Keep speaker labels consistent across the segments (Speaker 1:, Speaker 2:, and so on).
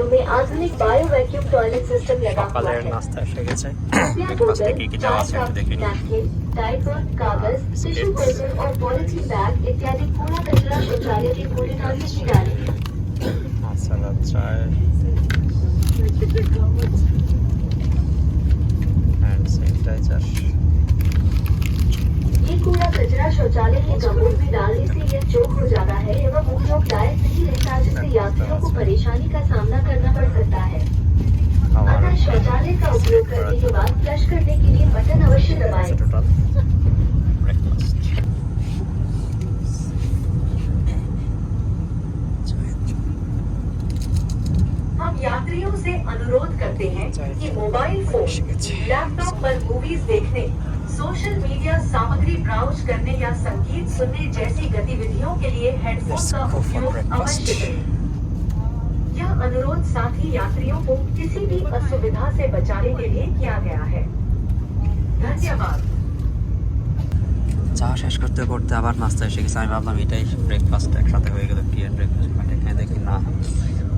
Speaker 1: कमरों में आधुनिक बायो वैक्यूम टॉयलेट सिस्टम लगा हुआ
Speaker 2: সকালের
Speaker 1: है।
Speaker 2: নাস্তা এসে গেছে।
Speaker 1: कृपया
Speaker 2: ব্রেকফাস্টে
Speaker 1: बोतल,
Speaker 2: কি কি দেওয়া
Speaker 1: चाय
Speaker 2: আছে
Speaker 1: कप,
Speaker 2: একটু দেখে নিই।
Speaker 1: नैपकिन, डायपर, कागज, टिश्यू पेपर और पॉलिथीन बैग इत्यादि कूड़ा कचरा शौचालय के कूड़ेदान में डालें।
Speaker 2: মশলা চায় হ্যান্ড স্যানিটাইজার।
Speaker 1: ये कूड़ा कचरा शौचालय के कमोड में डालने से यह चौक हो जाता है एवं उपयोग लायक नहीं रहता, जिससे यात्रियों को परेशानी का सामना करना पड़ सकता है। अतः शौचालय का उपयोग करने के बाद फ्लश करने के लिए बटन अवश्य दबाएं।
Speaker 2: Total breakfast.
Speaker 1: हम यात्रियों से अनुरोध करते हैं कि मोबाइल फोन, लैपटॉप पर मूवीज देखने, सोशल मीडिया सामग्री ब्राउज करने या संगीत सुनने जैसी गतिविधियों के लिए हेडफोन
Speaker 2: Let's
Speaker 1: का
Speaker 2: go for
Speaker 1: उपयोग
Speaker 2: breakfast.
Speaker 1: अवश्य करें। यह अनुरोध साथी यात्रियों को किसी भी असुविधा से बचाने के लिए किया गया है। धन्यवाद।
Speaker 2: চা শেষ করতে করতে আবার নাস্তা এসে গেছে। আমি ভাবলাম এটাই ব্রেকফাস্ট একসাথে হয়ে গেল, কি ব্রেকফাস্ট বাট এখানে দেখি না,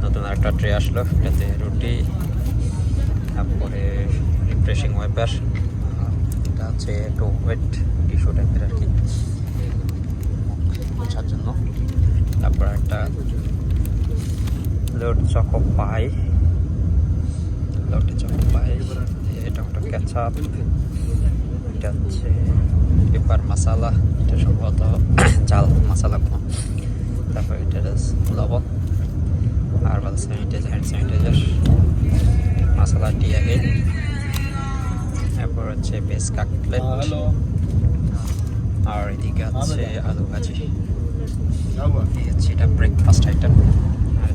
Speaker 2: নতুন একটা ট্রে আসলো, এটাতে রুটি, তারপরে রিফ্রেশিং ওয়েপার, এটা হচ্ছে একটু ওয়েট টিস্যু টাইপের আর কি মোছার জন্য, তারপর একটা লোড চকো পাই, লোটে চকো পাই, এটা একটা ক্যাচাপ, এটা হচ্ছে পেপার মশালা, এটা সম্ভবত চাল মশালা কোনো, তারপর এটা লবণ, হার্বাল স্যানিটাইজার, হ্যান্ড স্যানিটাইজার, মশলা টি আগে, তারপর হচ্ছে বেস কাটলেট, আর এদিকে হচ্ছে আলু ভাজি। এই হচ্ছে এটা ব্রেকফাস্ট আইটেম। আর